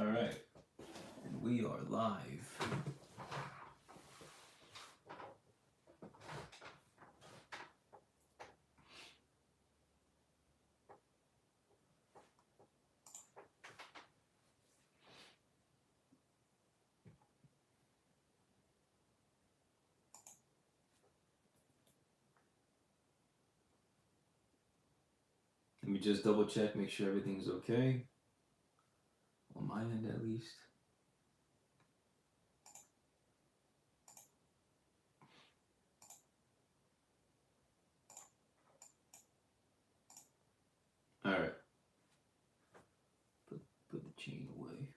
All right, and we are live. Let me just double check, make sure everything's okay. On my end, at least. All right. Put the chain away.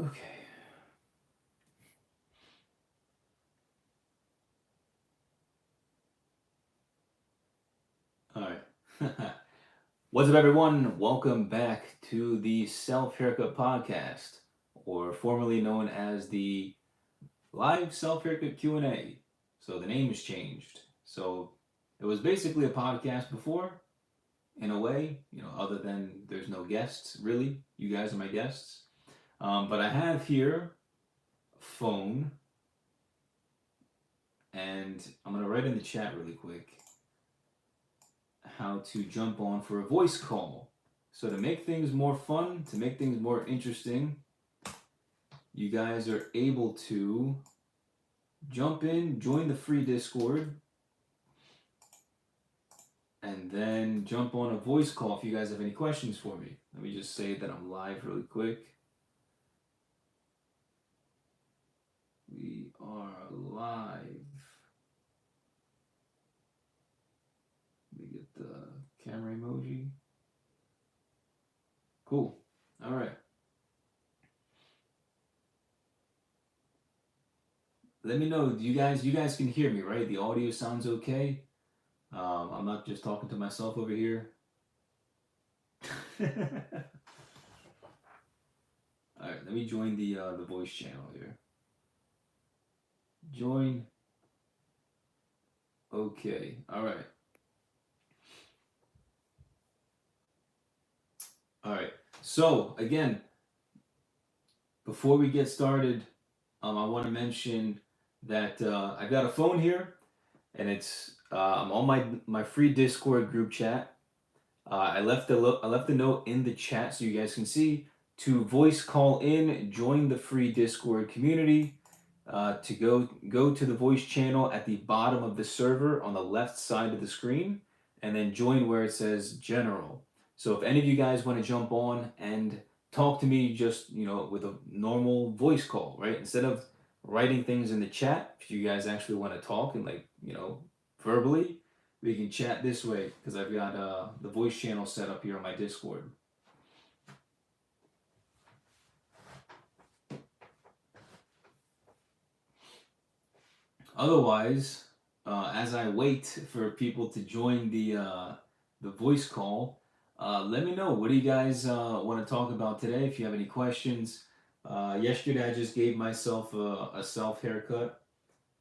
Okay. All right. What's up, everyone? Welcome back to the Self Haircut Podcast, or formerly known as the Live Self Haircut Q&A. So the name has changed. So it was basically a podcast before, in a way, other than there's no guests, really. You guys are my guests. But I have here a phone, and I'm going to write in the chat really quick how to jump on for a voice call. So to make things more fun, to make things more interesting, you guys are able to jump in, join the free Discord, and then jump on a voice call if you guys have any questions for me. Let me just say that I'm live really quick. We are live. Let me get the camera emoji. Cool. All right. Let me know. You guys can hear me, right? The audio sounds okay. I'm not just talking to myself over here. All right. Let me join the voice channel here. Join. Okay. All right. All right. So again, before we get started, I want to mention that I've got a phone here, and it's I'm on my free Discord group chat. I left a note in the chat so you guys can see to voice call in, join the free Discord community. To go to the voice channel at the bottom of the server on the left side of the screen, and then join where it says General. So if any of you guys want to jump on and talk to me just, with a normal voice call, right? Instead of writing things in the chat, if you guys actually want to talk and verbally, we can chat this way because I've got the voice channel set up here on my Discord. Otherwise, as I wait for people to join the voice call, let me know. What do you guys want to talk about today? If you have any questions. Yesterday I just gave myself a self haircut.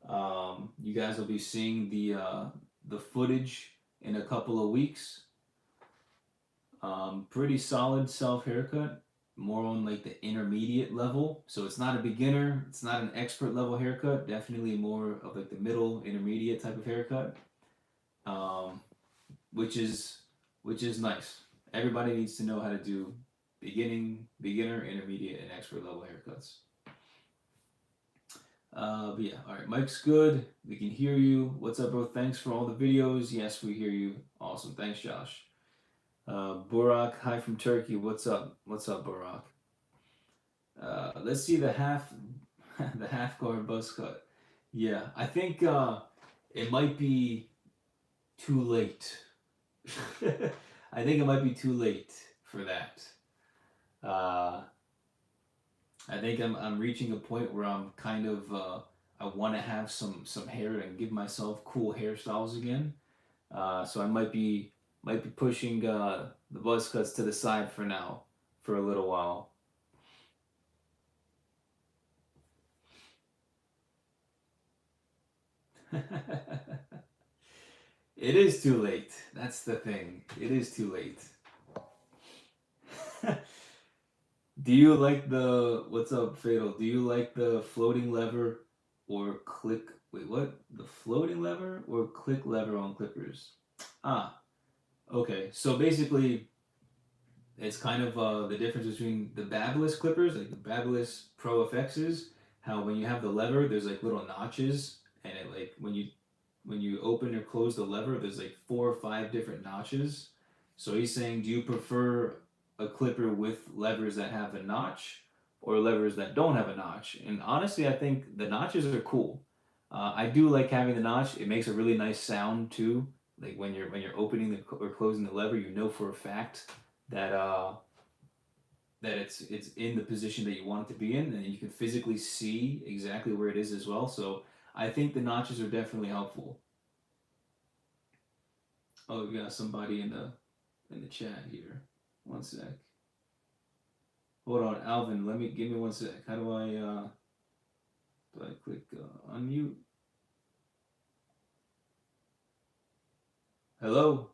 You guys will be seeing the footage in a couple of weeks. Pretty solid self haircut. More on like the intermediate level. So it's not a beginner, it's not an expert level haircut, definitely more of like the middle intermediate type of haircut. Which is nice. Everybody needs to know how to do beginner, intermediate, and expert level haircuts. But yeah, all right, mic's good. We can hear you. What's up, bro? Thanks for all the videos. Yes, we hear you. Awesome. Thanks, Josh. Burak, hi from Turkey. What's up? What's up, Burak? Let's see the half guard buzz cut. Yeah, I think it might be too late. I think it might be too late for that. I think I'm reaching a point where I'm kind of I want to have some hair and give myself cool hairstyles again. So I might be pushing the buzz cuts to the side for now, for a little while. It is too late. That's the thing. It is too late. Do you like the what's up, Fatal? Do you like the floating lever or click? Wait, what? The floating lever or click lever on clippers? Ah, okay. So basically, it's kind of the difference between the Babyliss clippers, like the Babyliss Pro FXs. How when you have the lever, there's like little notches, and it like when you open or close the lever, there's like 4 or 5 different notches. So he's saying, do you prefer a clipper with levers that have a notch or levers that don't have a notch? And honestly, I think the notches are cool. I do like having the notch. It makes a really nice sound too. Like when you're opening the or closing the lever, you know for a fact that that it's in the position that you want it to be in, and you can physically see exactly where it is as well. So I think the notches are definitely helpful. Oh, we got somebody in the chat here. One sec. Hold on, Alvin. Give me one sec. How do I click unmute? Hello.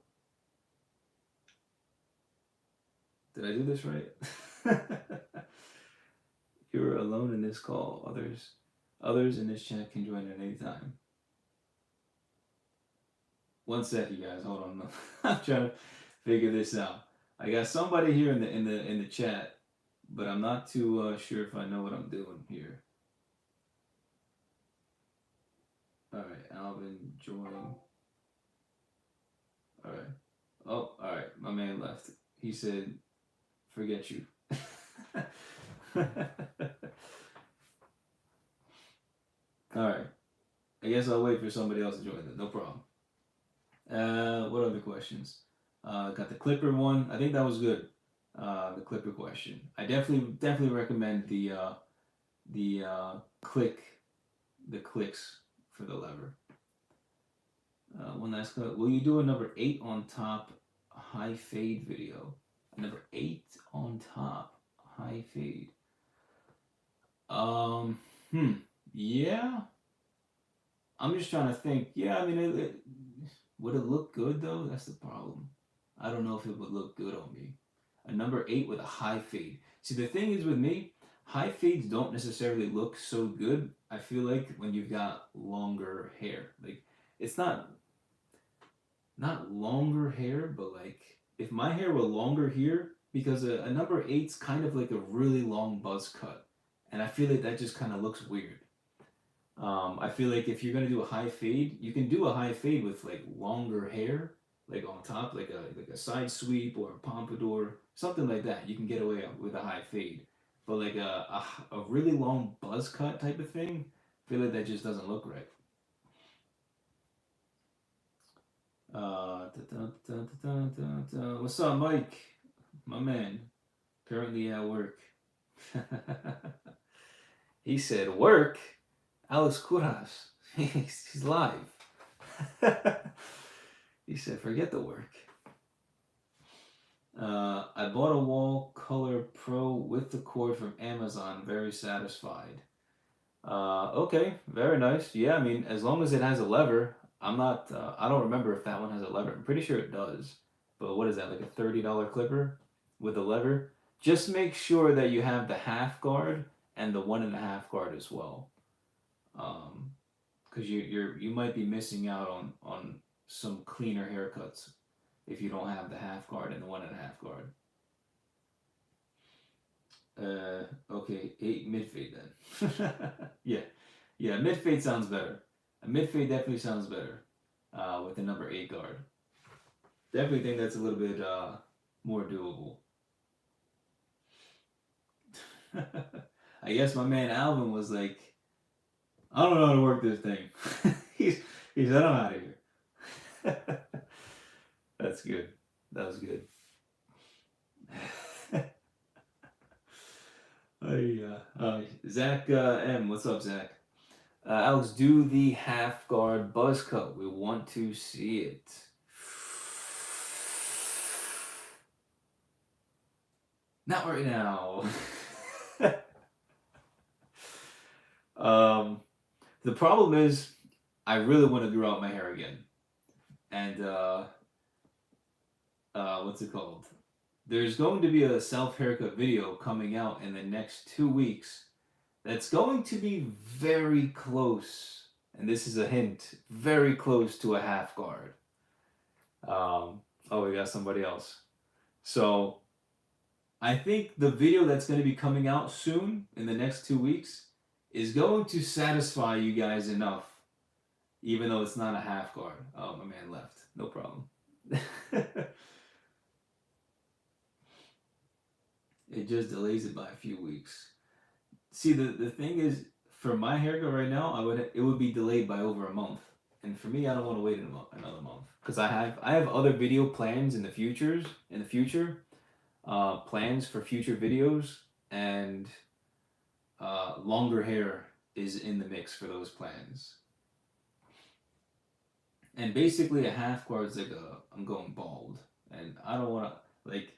Did I do this right? You're alone in this call. Others in this chat can join at any time. One sec, you guys. Hold on. I'm trying to figure this out. I got somebody here in the chat, but I'm not too sure if I know what I'm doing here. All right, Alvin, join. All right. Oh, all right. My man left. He said, "Forget you." All right. I guess I'll wait for somebody else to join then. No problem. What other questions? Got the Clipper one. I think that was good. The Clipper question. I definitely recommend the clicks for the lever. One last clip. Will you do a number 8 on top high fade video? Number 8 on top high fade. Um. Yeah. I'm just trying to think. Yeah. I mean, would it look good though? That's the problem. I don't know if it would look good on me. A number 8 with a high fade. See, the thing is with me, high fades don't necessarily look so good. I feel like when you've got longer hair, like it's not longer hair, but like if my hair were longer here, because a number 8's kind of like a really long buzz cut, and I feel like that just kind of looks weird. I feel like if you're gonna do a high fade, you can do a high fade with like longer hair, like on top, like a side sweep or a pompadour, something like that. You can get away with a high fade, but like a really long buzz cut type of thing, I feel like that just doesn't look right. What's up, Mike? My man, currently at work. He said, "Work." Alex Kouras, he's live. He said, "Forget the work." I bought a wall color pro with the cord from Amazon. Very satisfied. Okay, very nice. Yeah, I mean, as long as it has a lever, I'm not. I don't remember if that one has a lever. I'm pretty sure it does. But what is that? Like a $30 clipper with a lever? Just make sure that you have the half guard and the 1.5 guard as well. Because you might be missing out on some cleaner haircuts if you don't have the half guard and the 1.5 guard. Okay, 8 mid fade then. yeah, mid fade sounds better. A mid fade definitely sounds better with the number 8 guard. Definitely think that's a little bit more doable. I guess my man Alvin was like, "I don't know how to work this thing." he said, "I'm out of here." That's good. That was good. Zach M, what's up, Zach? Alex, do the half guard buzz cut. We want to see it. Not right now. The problem is, I really want to grow out my hair again, and what's it called? there's going to be a self haircut video coming out in the next 2 weeks that's going to be very close, and this is a hint, very close to a half guard. Oh, we got somebody else. So I think the video that's going to be coming out soon in the next 2 weeks is going to satisfy you guys enough, even though it's not a half guard. Oh, my man left. No problem. It just delays it by a few weeks. See, the thing is, for my haircut right now, it would be delayed by over a month. And for me, I don't want to wait another month because I have other video plans in the future, plans for future videos, and longer hair is in the mix for those plans. And basically, a half guard is like I'm going bald, and I don't want to like.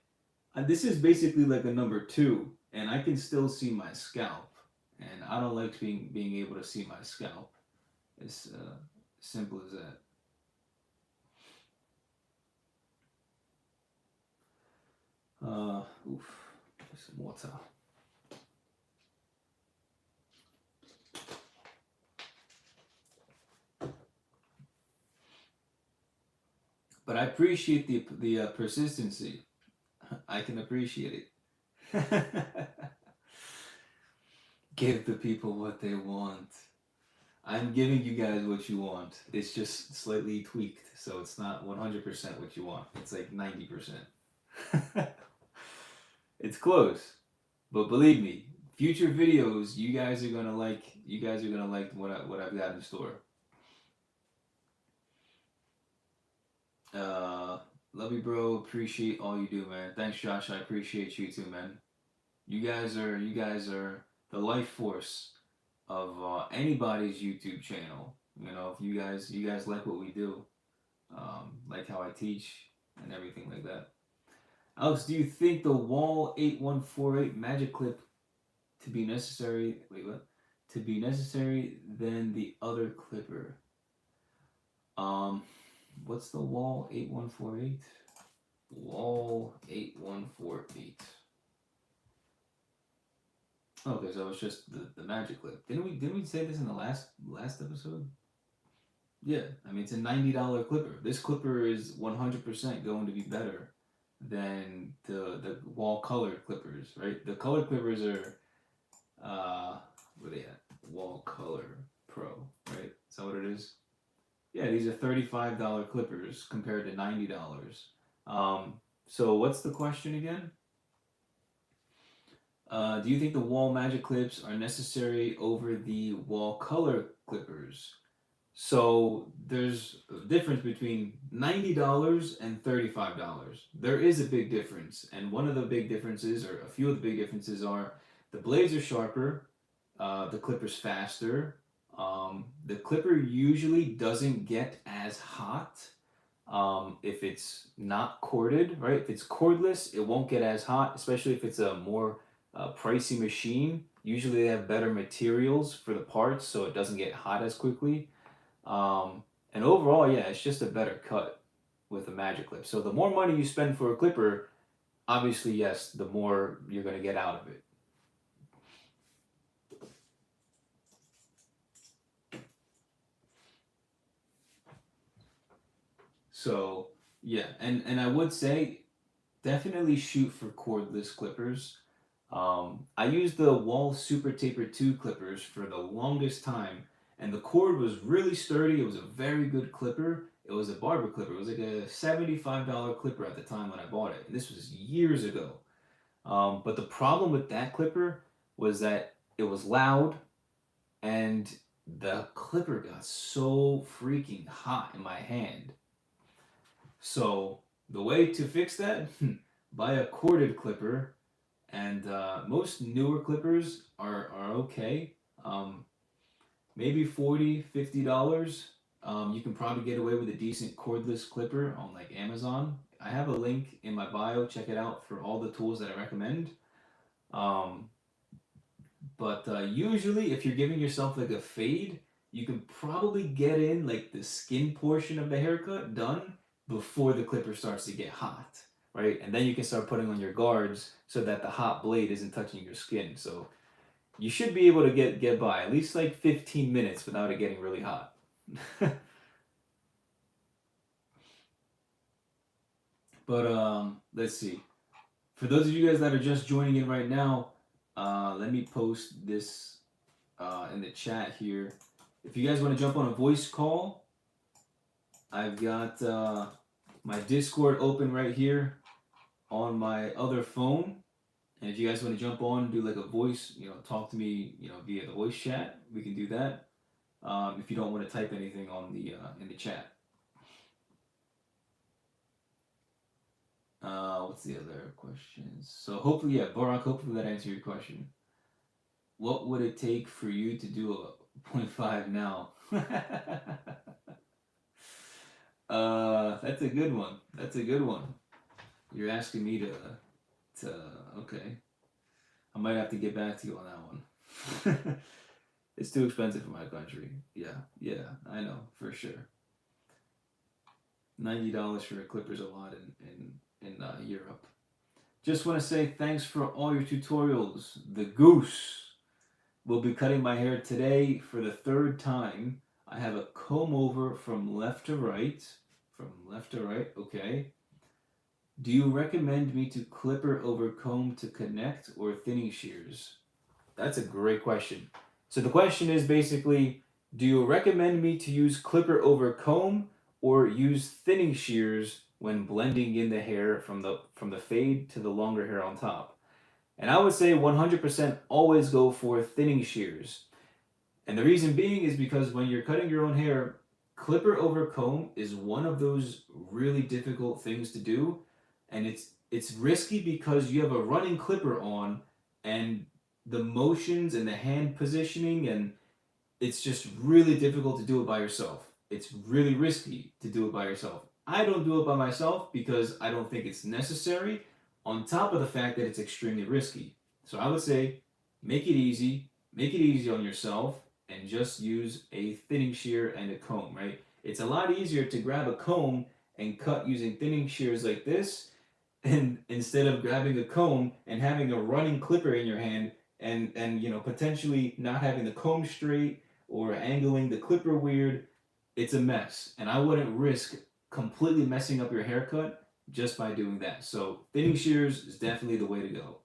This is basically like a number 2, and I can still see my scalp, and I don't like being able to see my scalp. It's simple as that. Some water. But I appreciate the persistency. I can appreciate it. Give the people what they want. I'm giving you guys what you want. It's just slightly tweaked, so it's not 100% what you want. It's like 90%. It's close, but believe me, future videos you guys are gonna like. You guys are gonna like what I've got in store. Love you, bro. Appreciate all you do, man. Thanks, Josh. I appreciate you too, man. You guys are the life force of anybody's YouTube channel. You know, if you guys like what we do, like how I teach and everything like that. Alex, do you think the Wall 8148 magic clip to be necessary? Wait, what? To be necessary than the other clipper? What's the Wall 8148? Wall 8148. Okay, so it's just the magic clip. Didn't we say this in the last episode? Yeah, I mean it's a $90 clipper. This clipper is 100% going to be better than the wall colored clippers, right? The color clippers are where they at? Wall Color Pro, right? Is that what it is? Yeah, these are $35 clippers compared to $90. So what's the question again? Do you think the wall magic clips are necessary over the wall color clippers? So there's a difference between $90 and $35. There is a big difference, and one of the big differences, or a few of the big differences, are the blades are sharper, the clipper's faster. The clipper usually doesn't get as hot if it's not corded, right? If it's cordless, it won't get as hot, especially if it's a more pricey machine. Usually they have better materials for the parts, so it doesn't get hot as quickly. And overall, yeah, it's just a better cut with a magic clip. So the more money you spend for a clipper, obviously, yes, the more you're going to get out of it. So, yeah, and I would say definitely shoot for cordless clippers. I used the Wall Super Taper 2 clippers for the longest time, and the cord was really sturdy. It was a very good clipper. It was a barber clipper. It was like a $75 clipper at the time when I bought it. And this was years ago. But the problem with that clipper was that it was loud, and the clipper got so freaking hot in my hand. So the way to fix that, buy a corded clipper, and most newer clippers are okay. Maybe $40, $50. You can probably get away with a decent cordless clipper on like Amazon. I have a link in my bio. Check it out for all the tools that I recommend. But usually, if you're giving yourself like a fade, you can probably get in like the skin portion of the haircut done before the clipper starts to get hot. right? And then you can start putting on your guards so that the hot blade isn't touching your skin. So you should be able to get by at least like 15 minutes without it getting really hot. But let's see. For those of you guys that are just joining in right now, let me post this in the chat here. If you guys want to jump on a voice call, I've got my Discord open right here on my other phone. And if you guys want to jump on and do like a voice, talk to me, via the voice chat, we can do that. If you don't want to type anything on the in the chat. What's the other questions? So hopefully, yeah, Barack, hopefully that answered your question. What would it take for you to do a 0.5 now? That's a good one. That's a good one. You're asking me to okay. I might have to get back to you on that one. It's too expensive for my country. Yeah, I know for sure. $90 for a clipper's a lot in Europe. Just want to say thanks for all your tutorials. The Goose will be cutting my hair today for the third time. I have a comb over from left to right. From left to right, okay. Do you recommend me to clipper over comb to connect or thinning shears? That's a great question. So the question is basically, do you recommend me to use clipper over comb or use thinning shears when blending in the hair from the fade to the longer hair on top? And I would say 100% always go for thinning shears. And the reason being is because when you're cutting your own hair, clipper over comb is one of those really difficult things to do. And it's risky because you have a running clipper on and the motions and the hand positioning, and it's just really difficult to do it by yourself. It's really risky to do it by yourself. I don't do it by myself because I don't think it's necessary, on top of the fact that it's extremely risky. So I would say make it easy on yourself, and just use a thinning shear and a comb, right? It's a lot easier to grab a comb and cut using thinning shears like this, and instead of grabbing a comb and having a running clipper in your hand and potentially not having the comb straight or angling the clipper weird. It's a mess, and I wouldn't risk completely messing up your haircut just by doing that. So thinning shears is definitely the way to go.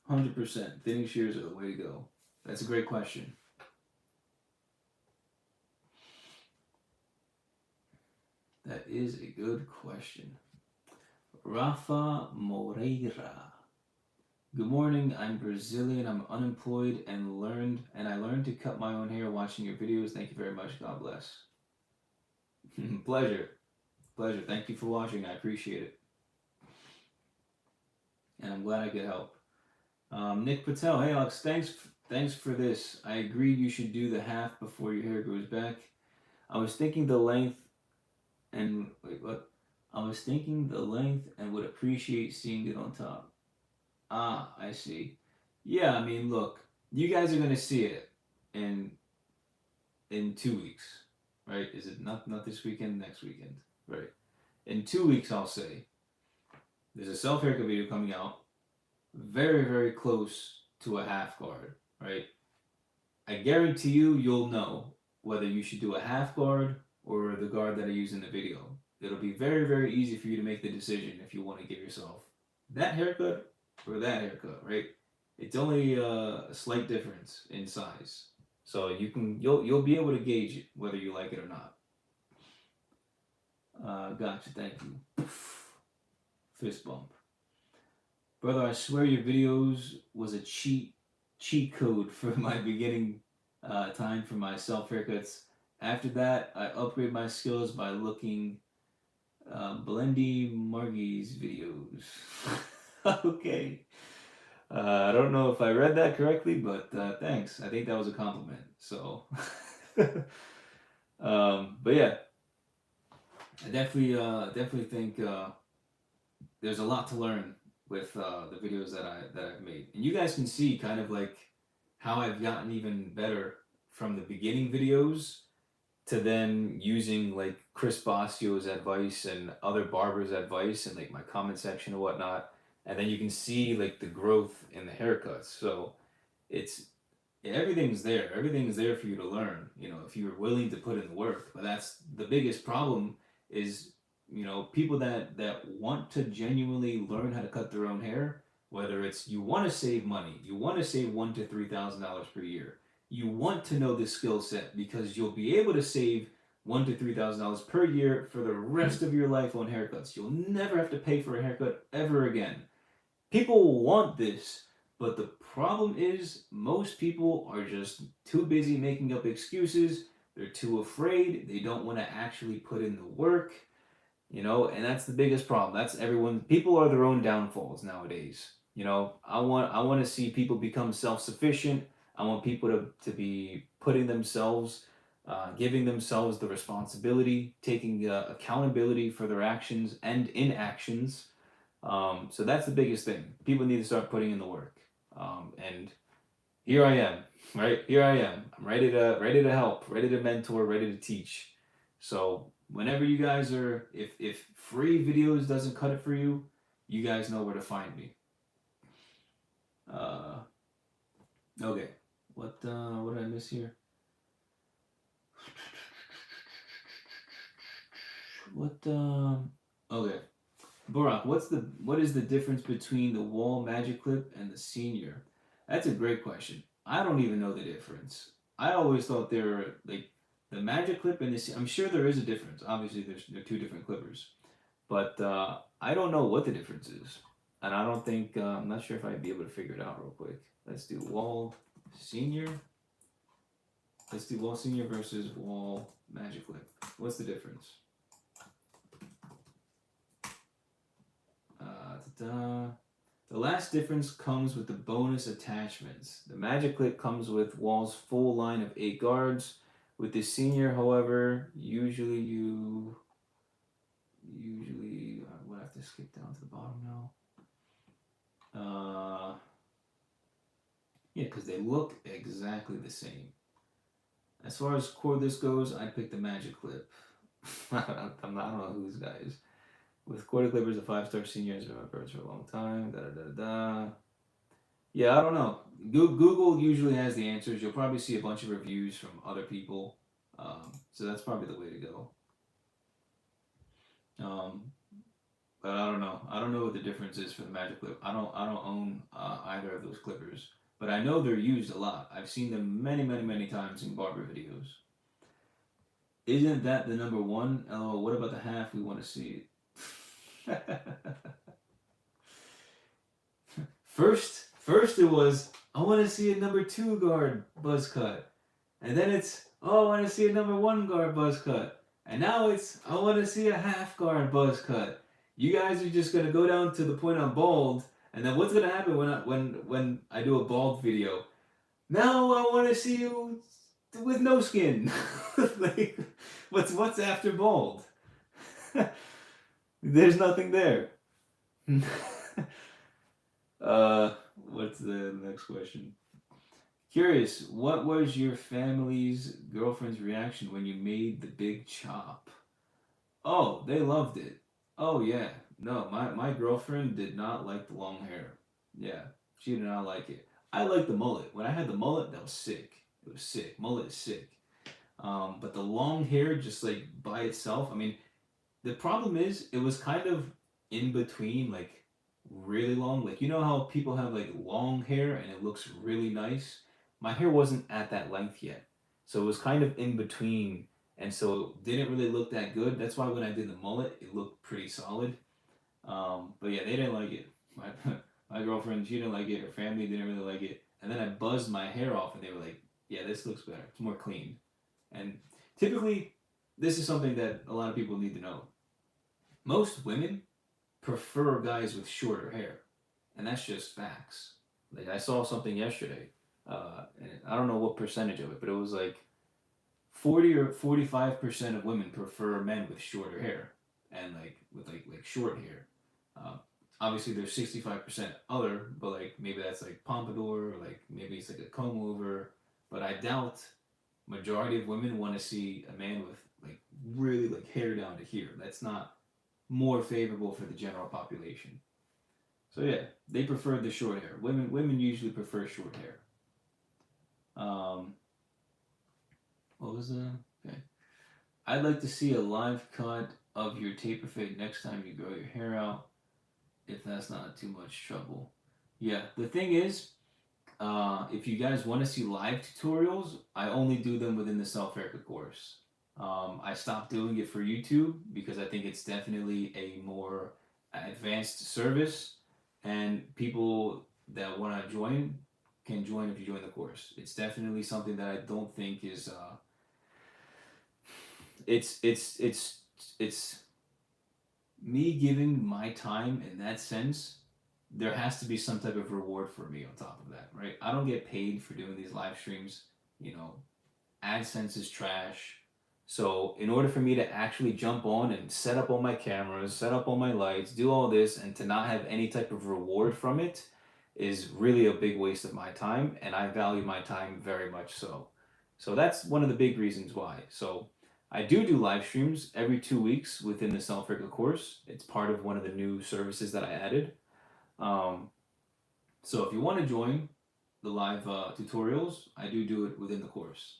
%. Thinning shears are the way to go. That's a great question. That is a good question. Rafa Moreira. Good morning. I'm Brazilian. I'm unemployed and I learned to cut my own hair watching your videos. Thank you very much. God bless. Pleasure. Thank you for watching. I appreciate it. And I'm glad I could help. Nick Patel. Hey Alex, thanks for this. I agree you should do the half before your hair grows back. I was thinking the length and would appreciate seeing it on top. Ah, I see. Yeah, I mean, look, you guys are gonna see it in 2 weeks, right? Is it not this weekend? Next weekend, right? In 2 weeks, I'll say. There's a self haircut video coming out, very very close to a half guard, right? I guarantee you'll know whether you should do a half guard or the guard that I use in the video. It'll be very very easy for you to make the decision if you want to give yourself that haircut or that haircut, right? It's only a slight difference in size, so you'll be able to gauge it whether you like it or not. Gotcha, thank you. Fist bump, brother. I swear your videos was a cheat code for my beginning time for my self haircuts. After that, I upgrade my skills by looking Blendy Margie's videos. Okay. I don't know if I read that correctly, but thanks. I think that was a compliment. So, but yeah, I definitely think there's a lot to learn with the videos that I've made, and you guys can see kind of like how I've gotten even better from the beginning videos to then using like Chris Bossio's advice and other barbers' advice and like my comment section and whatnot, and then you can see like the growth in the haircuts. So it's everything's there. Everything's there for you to learn. If you're willing to put in the work. But that's the biggest problem is people that want to genuinely learn how to cut their own hair. Whether it's you want to save money, you want to save $1,000 to $3,000 per year. You want to know this skill set because you'll be able to save $1,000 to $3,000 per year for the rest of your life on haircuts. You'll never have to pay for a haircut ever again. People want this, but the problem is most people are just too busy making up excuses. They're too afraid. They don't want to actually put in the work, and that's the biggest problem. That's everyone. People are their own downfalls nowadays. I want to see people become self-sufficient. I want people to be putting themselves, giving themselves the responsibility, taking accountability for their actions and inactions. So that's the biggest thing. People need to start putting in the work. And here I am, right? Here I am. I'm ready to help, ready to mentor, ready to teach. So whenever you guys are, if free videos doesn't cut it for you, you guys know where to find me. Okay. What did I miss here? Okay. Barack, what is the difference between the wall magic clip and the senior? That's a great question. I don't even know the difference. I always thought they were like the magic clip and the. I'm sure there is a difference. Obviously, they're two different clippers, but I don't know what the difference is, and I don't think I'm not sure if I'd be able to figure it out real quick. Let's do wall senior. Let's do wall senior versus wall magic clip. What's the difference? The last difference comes with the bonus attachments. The magic clip comes with wall's full line of 8 guards. With the senior, however, usually we'll have to skip down to the bottom now. Yeah, because they look exactly the same. As far as cordless goes, I'd pick the magic clip. I don't know whose guys. With quarter clippers, a 5-star senior has been my preference for a long time. Yeah, I don't know. Google usually has the answers. You'll probably see a bunch of reviews from other people. So that's probably the way to go. But I don't know. I don't know what the difference is for the magic clip. I don't own either of those clippers. But I know they're used a lot. I've seen them many, many, many times in barber videos. Isn't that the number one? LOL, what about the half? We want to see it. First it was, I want to see a number 2 guard buzz cut. And then it's, oh, I want to see a number 1 guard buzz cut. And now it's, I want to see a half guard buzz cut. You guys are just going to go down to the point I'm bald. And then what's going to happen when I do a bald video? Now I want to see you with no skin. Like, what's after bald? There's nothing there. What's the next question? Curious, what was your family's girlfriend's reaction when you made the big chop? Oh, they loved it. Oh yeah. No, my girlfriend did not like the long hair. Yeah, she did not like it. I like the mullet. When I had the mullet, that was sick. It was sick. Mullet is sick. But the long hair, just like by itself, I mean, the problem is it was kind of in between, like really long. Like, you know how people have like long hair and it looks really nice? My hair wasn't at that length yet. So it was kind of in between. And so it didn't really look that good. That's why when I did the mullet, it looked pretty solid. But yeah, they didn't like it. My girlfriend, she didn't like it. Her family didn't really like it. And then I buzzed my hair off and they were like, yeah, this looks better. It's more clean. And typically, this is something that a lot of people need to know. Most women prefer guys with shorter hair. And that's just facts. Like, I saw something yesterday. And I don't know what percentage of it, but it was like 40 or 45% of women prefer men with shorter hair. And like with like short hair. Obviously there's 65% other, but like maybe that's like pompadour or like maybe it's like a comb over. But I doubt majority of women want to see a man with like really like hair down to here. That's not more favorable for the general population. So yeah, they prefer the short hair. Women usually prefer short hair. Um, what was the okay? I'd like to see a live cut of your taper fade next time you grow your hair out, if that's not too much trouble. Yeah, the thing is, if you guys want to see live tutorials, I only do them within the self haircut course. I stopped doing it for YouTube because I think it's definitely a more advanced service, and people that want to join can join if you join the course. It's definitely something that I don't think is it's me giving my time in that sense. There has to be some type of reward for me on top of that, right? I don't get paid for doing these live streams. You know, AdSense is trash. So in order for me to actually jump on and set up all my cameras, set up all my lights, do all this, and to not have any type of reward from it is really a big waste of my time, and I value my time very much so. So that's one of the big reasons why. So I do live streams every 2 weeks within the Self Haircut course. It's part of one of the new services that I added. Um, so if you want to join the live tutorials, I do it within the course.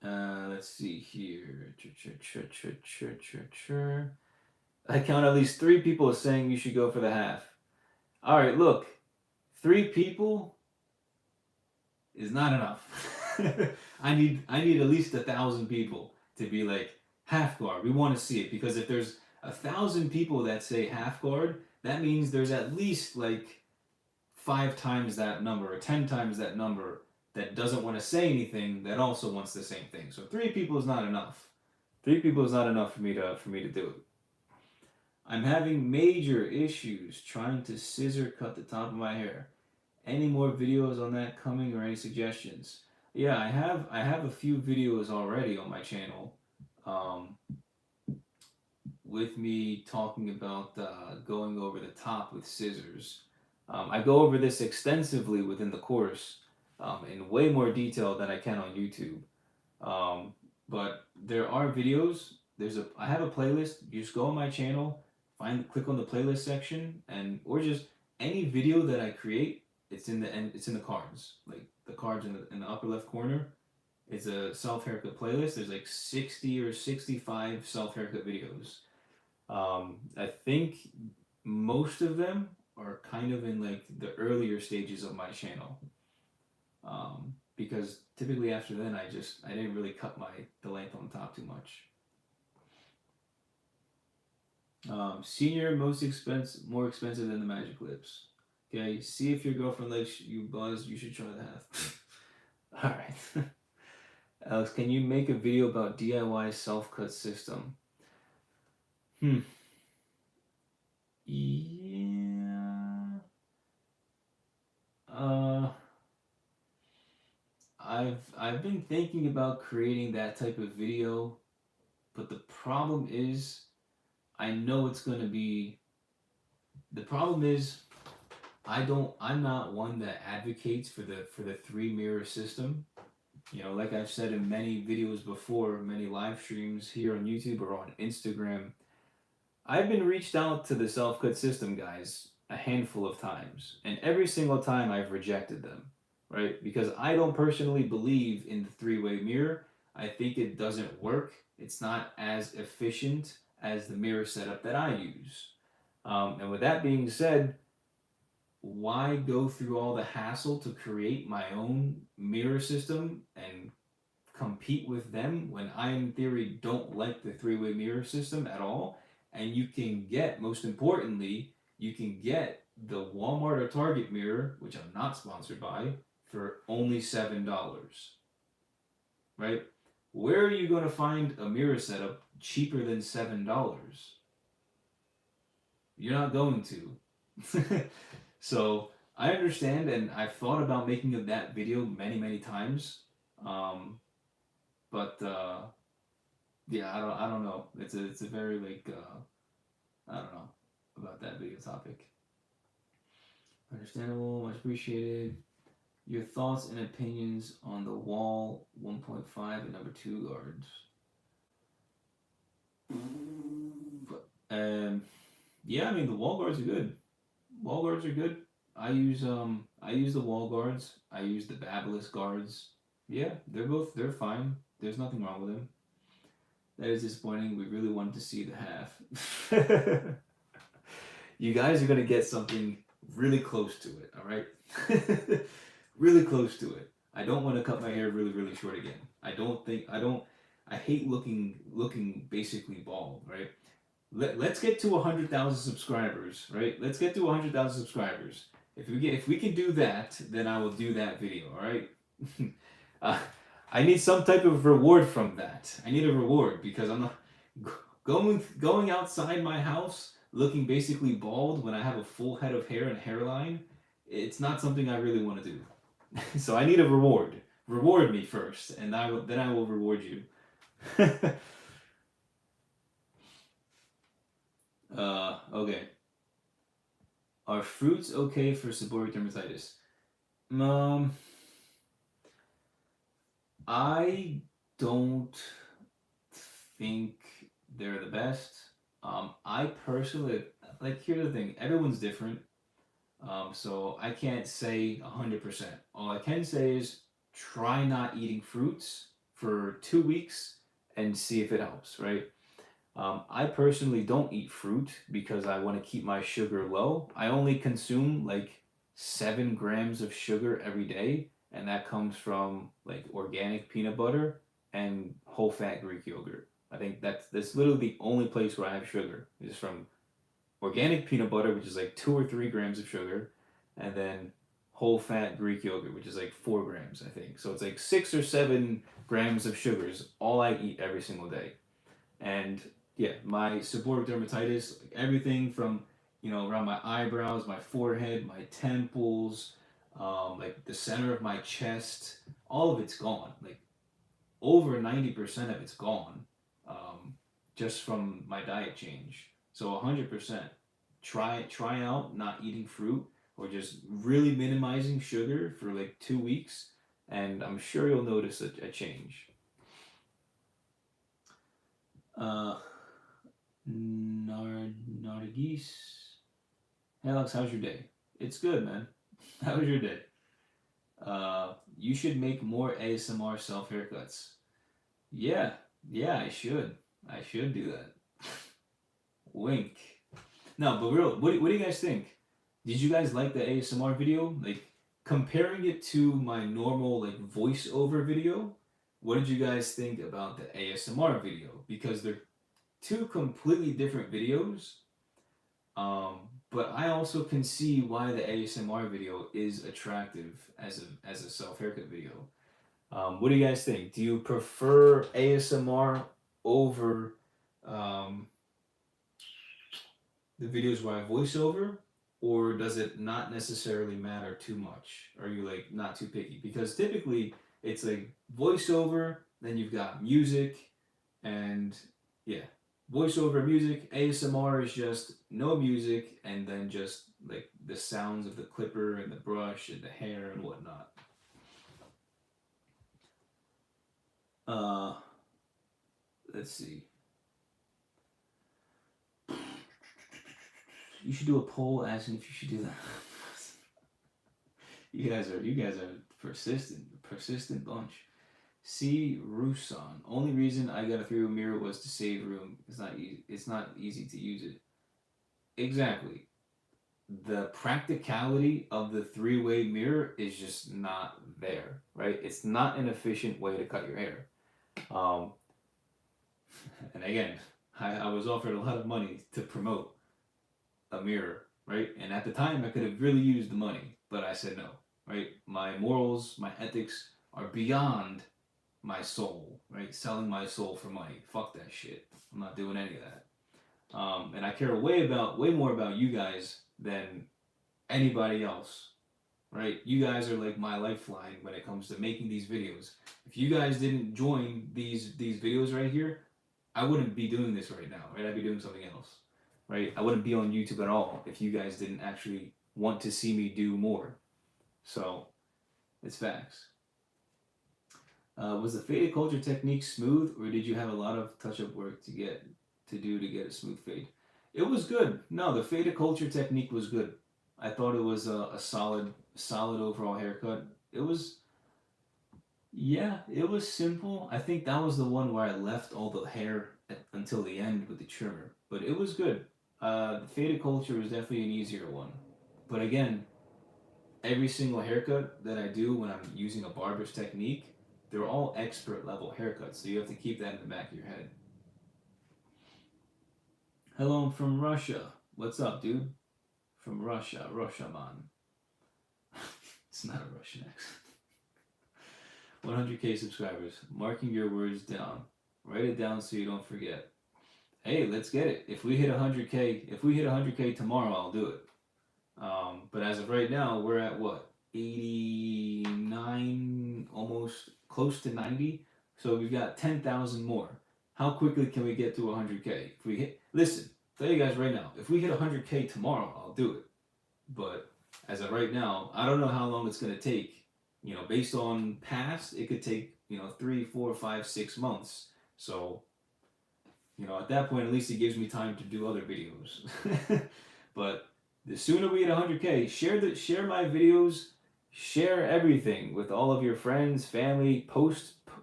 Let's see here. I count at least 3 people saying you should go for the half. All right, look, 3 people is not enough. I need at least 1,000 people to be like half guard. We want to see it because if there's 1,000 people that say half guard, that means there's at least like 5 times that number or 10 times that number that doesn't want to say anything that also wants the same thing. So 3 people is not enough. 3 people is not enough for me to do it. I'm having major issues trying to scissor cut the top of my hair. Any more videos on that coming or any suggestions? Yeah, I have a few videos already on my channel, um, with me talking about going over the top with scissors. I go over this extensively within the course, in way more detail than I can on YouTube. But there are videos. I have a playlist. You just go on my channel, click on the playlist section, and or just any video that I create. It's in the cards, like the cards in the upper left corner. It's a self haircut playlist. There's like 60 or 65 self haircut videos. I think most of them are kind of in like the earlier stages of my channel. Because typically after then I didn't really cut the length on top too much. Senior more expensive than the Magic Lips. Okay, see if your girlfriend likes you buzz. You should try the half. All right. Alex, can you make a video about DIY self-cut system? Yeah. I've been thinking about creating that type of video, but the problem is I know it's gonna be the problem is I'm not one that advocates for the 3 mirror system. You know, like I've said in many videos before, many live streams here on YouTube or on Instagram, I've been reached out to the self-cut system guys a handful of times, and every single time I've rejected them, right? Because I don't personally believe in the 3-way mirror. I think it doesn't work. It's not as efficient as the mirror setup that I use. And with that being said, why go through all the hassle to create my own mirror system and compete with them when I, in theory, don't like the 3-way mirror system at all? And you can get, most importantly, you can get the Walmart or Target mirror, which I'm not sponsored by, for only $7. Right? Where are you going to find a mirror setup cheaper than $7? You're not going to. So I understand, and I've thought about making that video many, many times. But yeah, I don't know. It's a very like I don't know about that video topic. Understandable, much appreciated. Your thoughts and opinions on the wall 1.5 and number 2 guards. Um, yeah, I mean the wall guards are good. Wall guards are good. I use the wall guards. I use the Babyliss guards. Yeah, they're fine. There's nothing wrong with them. That is disappointing. We really wanted to see the half. You guys are gonna get something really close to it. All right, really close to it. I don't want to cut my hair really short again. I don't. I hate looking basically bald. Right. Let's get to 100,000 subscribers, right? Let's get to 100,000 subscribers. If we can do that, then I will do that video, all right? uh, I need some type of reward from that. I need a reward because I'm not going outside my house looking basically bald when I have a full head of hair and hairline. It's not something I really want to do. So I need a reward. Reward me first, and then I will reward you. Okay. Are fruits okay for seborrheic dermatitis? Um, I don't think they're the best. I personally like. Here's the thing: everyone's different. So I can't say 100%. All I can say is try not eating fruits for 2 weeks and see if it helps. Right? I personally don't eat fruit because I want to keep my sugar low. I only consume like 7 grams of sugar every day, and that comes from like organic peanut butter and whole fat Greek yogurt. I think that's literally the only place where I have sugar is from organic peanut butter, which is like 2 or 3 grams of sugar, and then whole fat Greek yogurt, which is like 4 grams, I think. So it's like 6 or 7 grams of sugars all I eat every single day. And yeah, my seborrheic dermatitis, like everything from around my eyebrows, my forehead, my temples, like the center of my chest, all of it's gone. Like over 90% of it's gone, just from my diet change. So 100%, try out not eating fruit or just really minimizing sugar for like 2 weeks, and I'm sure you'll notice a change. Uh, Nargis. Hey Alex, how's your day? It's good, man. How was your day? You should make more ASMR self haircuts. Yeah, yeah, I should. I should do that. Wink. No, but real, what do you guys think? Did you guys like the ASMR video? Like, comparing it to my normal, like, voiceover video, what did you guys think about the ASMR video? Because they're two completely different videos, but I also can see why the ASMR video is attractive as a self haircut video. What do you guys think? Do you prefer ASMR over um, the videos where I voice over, or does it not necessarily matter too much? Are you like not too picky? Because typically it's like voiceover, then you've got music, and yeah, voiceover, music. ASMR is just no music and then just like the sounds of the clipper and the brush and the hair and whatnot. Uh, let's see. You should do a poll asking if you should do that. You guys are persistent bunch. See Rusan. Only reason I got a three-way mirror was to save room. It's not easy to use it. Exactly. The practicality of the three-way mirror is just not there, right? It's not an efficient way to cut your hair. And again, I was offered a lot of money to promote a mirror, right? And at the time, I could have really used the money, but I said no, right? My morals, my ethics are beyond my soul, right? Selling my soul for money. Fuck that shit. I'm not doing any of that. And I care way more about you guys than anybody else, right? You guys are like my lifeline when it comes to making these videos. If you guys didn't join these videos right here, I wouldn't be doing this right now, right? I'd be doing something else, right? I wouldn't be on YouTube at all if you guys didn't actually want to see me do more. So, It's facts. Was the faded culture technique smooth, or did you have a lot of touch-up work to get a smooth fade? It was good. No, the faded culture technique was good. I thought it was a solid overall haircut. It was, yeah, it was simple. I think that was the one where I left all the hair until the end with the trimmer, but it was good. The faded culture was definitely an easier one, but again, every single haircut that I do when I'm using a barber's technique, they're all expert level haircuts, so you have to keep that in the back of your head. Hello, I'm from Russia. What's up, dude? From Russia, Russia man. It's not a Russian accent. 100K subscribers. Marking your words down. Write it down so you don't forget. Hey, let's get it. If we hit 100K tomorrow, I'll do it. But as of right now, we're at what? 89, almost close to 90. So we've got 10,000 more. How quickly can we get to 100K? If we hit, listen, tell you guys right now, if we hit 100K tomorrow, I'll do it. But as of right now, I don't know how long it's going to take. You know, based on past, it could take, 3, 4, 5, 6 months. So, at that point, at least it gives me time to do other videos. But the sooner we hit 100K, share my videos, share everything with all of your friends, family,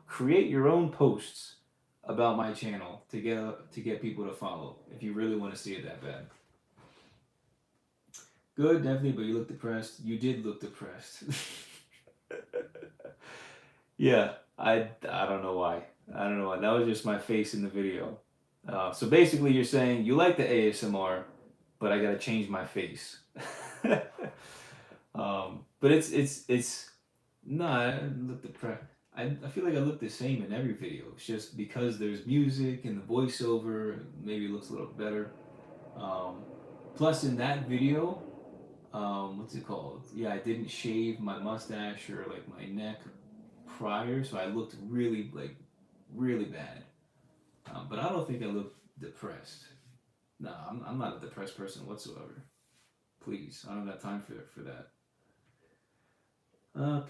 create your own posts about my channel to get people to follow if you really want to see it that bad. Good, definitely, but you look depressed. You did look depressed. Yeah, I don't know why. I don't know why. That was just my face in the video. So basically, you're saying you like the ASMR, but I gotta change my face. But it's no, I look depressed. I feel like I look the same in every video. It's just because there's music and the voiceover, maybe it looks a little better. Plus, in that video, what's it called? Yeah, I didn't shave my mustache or like my neck prior, so I looked really bad. But I don't think I look depressed. No, I'm not a depressed person whatsoever. Please, I don't have time for that.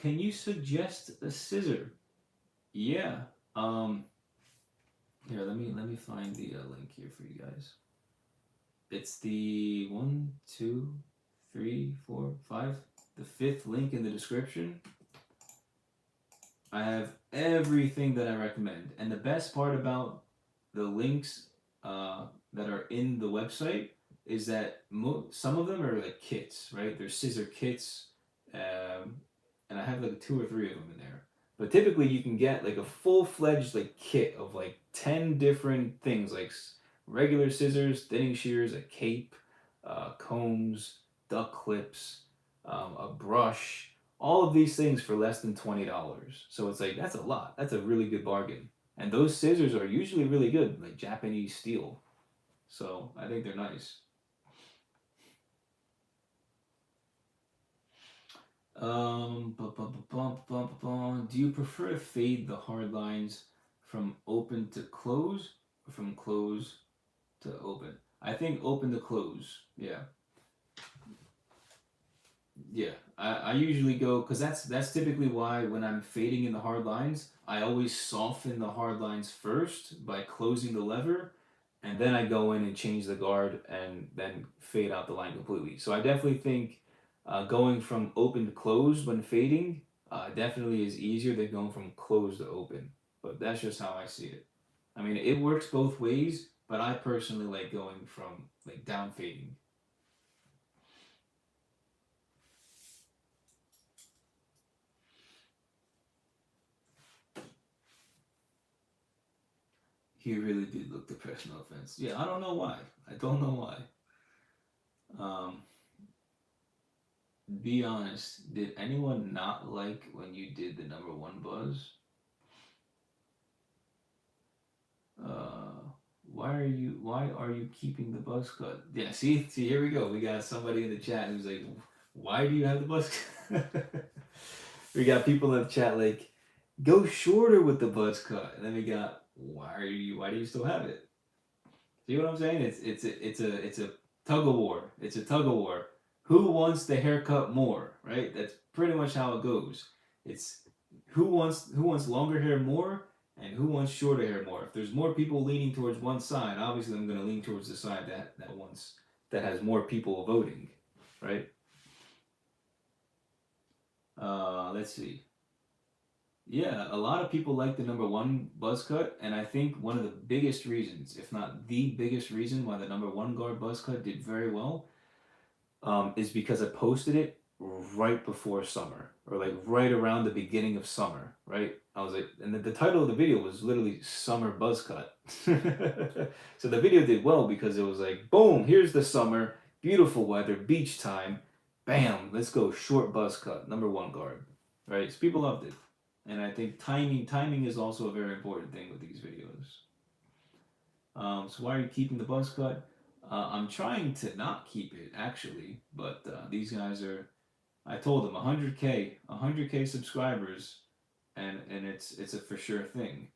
Can you suggest a scissor? Yeah. Here, let me find the link here for you guys. It's the 1, 2, 3, 4, 5, the 5th link in the description. I have everything that I recommend, and the best part about the links that are in the website is that some of them are like kits, right? They're scissor kits, and I have like 2 or 3 of them in there. But typically, you can get like a full-fledged like kit of like 10 different things, like regular scissors, thinning shears, a cape, combs, duck clips, a brush. All of these things for less than $20. So it's like, that's a lot. That's a really good bargain. And those scissors are usually really good, like Japanese steel. So I think they're nice. Do you prefer to fade the hard lines from open to close or from close to open? I think open to close. Yeah. Yeah, I usually go, because that's typically why when I'm fading in the hard lines, I always soften the hard lines first by closing the lever, and then I go in and change the guard and then fade out the line completely. So I definitely think going from open to closed when fading definitely is easier than going from closed to open. But that's just how I see it. I mean, it works both ways, but I personally like going from like down fading. He really did look depressed, no offense. Yeah, I don't know why. I don't know why. Be honest, did anyone not like when you did the #1 buzz? Why are you keeping the buzz cut? Yeah, see, here we go. We got somebody in the chat who's like, why do you have the buzz cut? We got people in the chat like, go shorter with the buzz cut. And then we got, why do you still have it? See what I'm saying? It's a tug of war. It's a tug of war. Who wants the haircut more, right? That's pretty much how it goes. It's who wants longer hair more and who wants shorter hair more. If there's more people leaning towards one side, obviously I'm going to lean towards the side that has more people voting, right? Let's see. Yeah, a lot of people like the number one buzz cut, and I think one of the biggest reasons, if not the biggest reason, why the number one guard buzz cut did very well, is because I posted it right before summer, or like right around the beginning of summer, right? I was like, and the title of the video was literally Summer Buzz Cut. So the video did well because it was like, boom, here's the summer, beautiful weather, beach time, bam, let's go short buzz cut, number one guard, right? So people loved it. And I think timing is also a very important thing with these videos. So why are you keeping the buzz cut? I'm trying to not keep it actually, but these guys are. I told them 100k subscribers, and it's a for sure thing.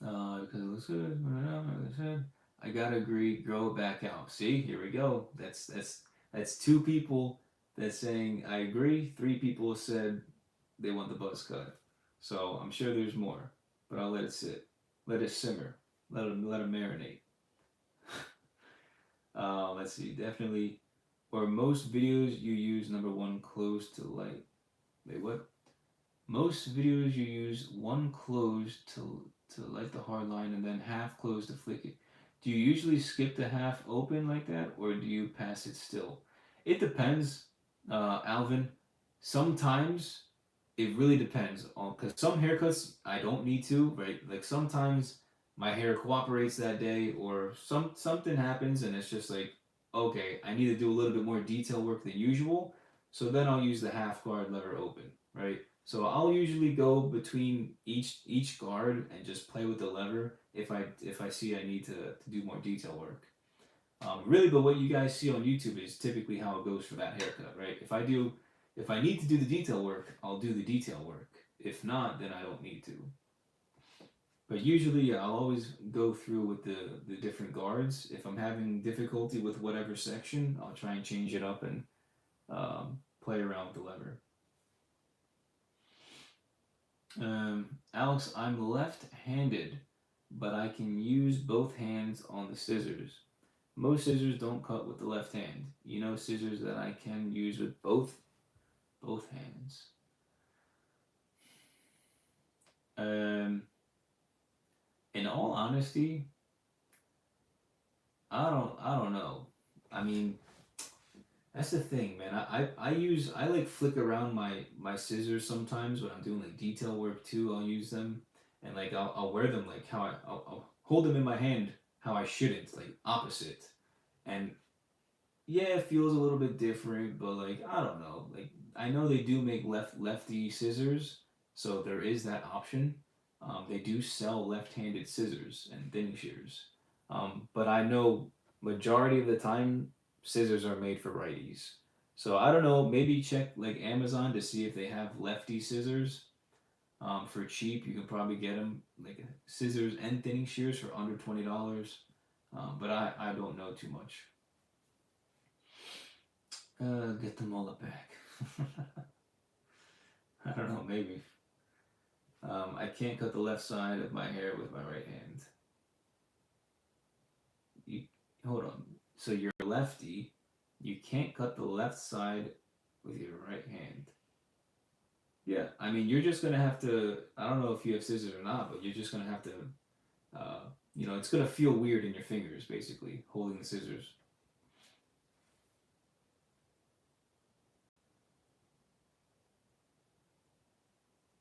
Because it looks good. I gotta agree. Grow it back out. See, here we go. That's two people that's saying I agree. Three people said they want the buzz cut. So I'm sure there's more, but I'll let it sit. Let it simmer. Let it marinate. Let's see. Definitely. Or most videos you use number one close to light. Wait, what? Most videos you use one close to light the hard line and then half close to flick it. Do you usually skip the half open like that, or do you pass it still? It depends, Alvin. Sometimes it really depends on, because some haircuts I don't need to, right? Like sometimes my hair cooperates that day, or something happens and it's just like, okay, I need to do a little bit more detail work than usual. So then I'll use the half guard lever open, right? So I'll usually go between each guard and just play with the lever if I see I need to do more detail work. Really, but what you guys see on YouTube is typically how it goes for that haircut, right? If I need to do the detail work, I'll do the detail work. If not, then I don't need to. But usually, yeah, I'll always go through with the different guards. If I'm having difficulty with whatever section, I'll try and change it up and play around with the lever. Alex, I'm left-handed, but I can use both hands on the scissors. Most scissors don't cut with the left hand. You know, scissors that I can use with both hands. In all honesty, I don't know. I mean, that's the thing, man. I like flick around my scissors sometimes when I'm doing like detail work too. I'll use them, and like I'll wear them like how I'll hold them in my hand how I shouldn't, like opposite. And yeah, it feels a little bit different, but like I don't know. Like I know they do make lefty scissors, so there is that option. They do sell left-handed scissors and thinning shears, but I know majority of the time scissors are made for righties. So I don't know. Maybe check like Amazon to see if they have lefty scissors. For cheap, you can probably get them like scissors and thinning shears for under $20. But I don't know too much. Get the mullet back. I don't know, maybe. I can't cut the left side of my hair with my right hand. You hold on. So you're lefty. You can't cut the left side with your right hand. Yeah, I mean, you're just gonna have to. I don't know if you have scissors or not, but you're just gonna have to. It's gonna feel weird in your fingers, basically, holding the scissors.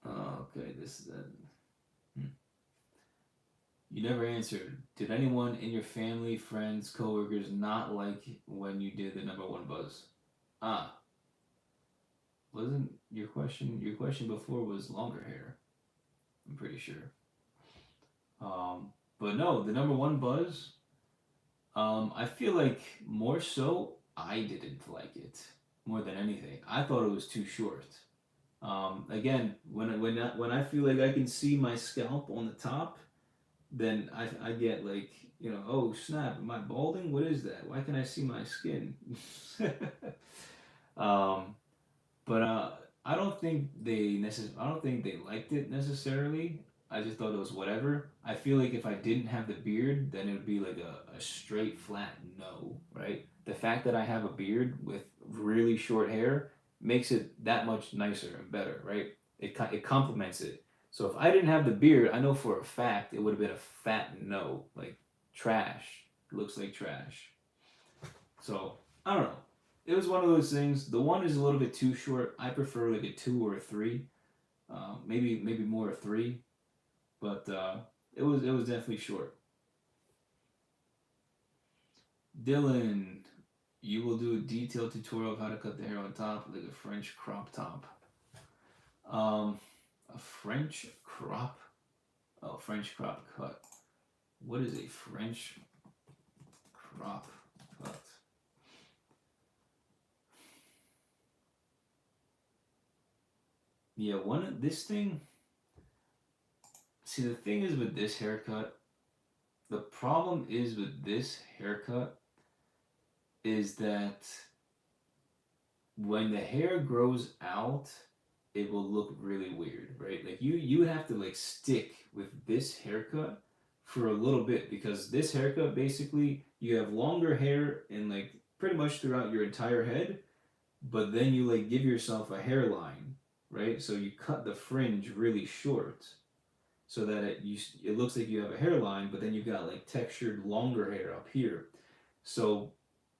Okay, this is that. You never answered. Did anyone in your family, friends, coworkers not like when you did the number one buzz? Ah, wasn't your question? Your question before was longer hair. I'm pretty sure. But no, the number one buzz. I feel like more so I didn't like it more than anything. I thought it was too short. Again, when I feel like I can see my scalp on the top, then I get like, oh snap, am I balding? What is that? Why can I see my skin? But But I don't think they liked it necessarily. I just thought it was whatever. I feel like if I didn't have the beard, then it would be like a straight flat no, right? The fact that I have a beard with really short hair makes it that much nicer and better, right? It complements it. So if I didn't have the beard, I know for a fact it would have been a fat no, like trash. It looks like trash. So I don't know. It was one of those things. The one is a little bit too short. I prefer like a two or a three, maybe more a three. But it was definitely short. Dylan, you will do a detailed tutorial of how to cut the hair on top like a French crop top. Um, a French crop? Oh, French crop cut. What is a French crop cut? Yeah, this thing. See, the thing is with this haircut, the problem is with this haircut is that when the hair grows out, it will look really weird, right? Like you have to like stick with this haircut for a little bit because this haircut basically you have longer hair in like pretty much throughout your entire head, but then you like give yourself a hairline, right? So you cut the fringe really short so that it looks like you have a hairline, but then you've got like textured longer hair up here. So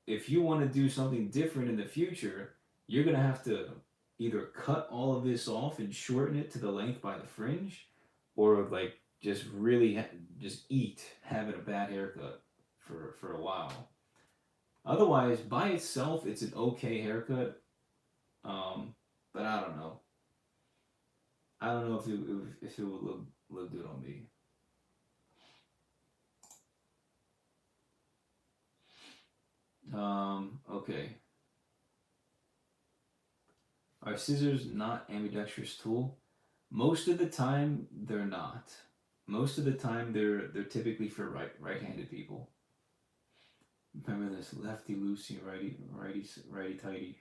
if you want to do something different in the future, you're gonna have to either cut all of this off and shorten it to the length by the fringe, or like just really just eat having a bad haircut for a while. Otherwise, by itself, it's an okay haircut. But I don't know. I don't know if it would look good on me. Okay. Are scissors not ambidextrous tool? Most of the time, they're not. Most of the time, they're typically for right-handed people. Remember this: lefty loosey, righty tighty.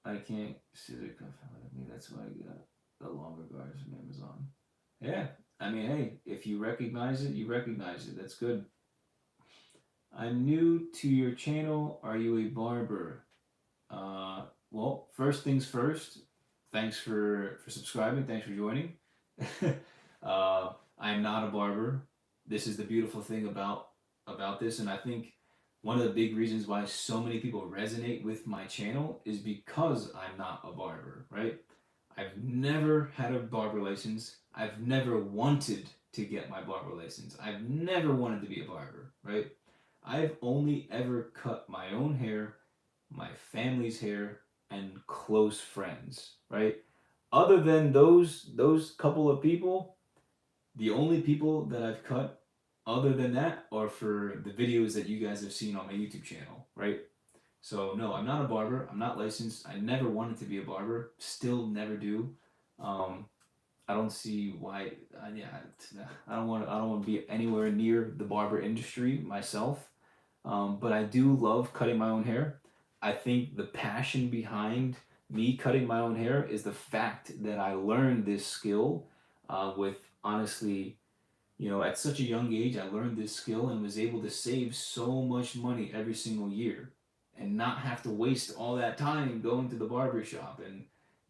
I can't scissor cuff out of me. That's why I got the longer guards from Amazon. Yeah, I mean, hey, if you recognize it, you recognize it. That's good. I'm new to your channel. Are you a barber? Well, first things first. Thanks for subscribing. Thanks for joining. I'm not a barber. This is the beautiful thing about this, and I think one of the big reasons why so many people resonate with my channel is because I'm not a barber, right? I've never had a barber license. I've never wanted to get my barber license. I've never wanted to be a barber, right? I've only ever cut my own hair, my family's hair, and close friends, right? Other than those couple of people, the only people that I've cut other than that are for the videos that you guys have seen on my YouTube channel, right? So no, I'm not a barber. I'm not licensed. I never wanted to be a barber. Still never do. Um, I don't see why. Yeah, I don't want. I don't want to be anywhere near the barber industry myself. But I do love cutting my own hair. I think the passion behind me cutting my own hair is the fact that I learned this skill with honestly, at such a young age, I learned this skill and was able to save so much money every single year and not have to waste all that time going to the barber shop and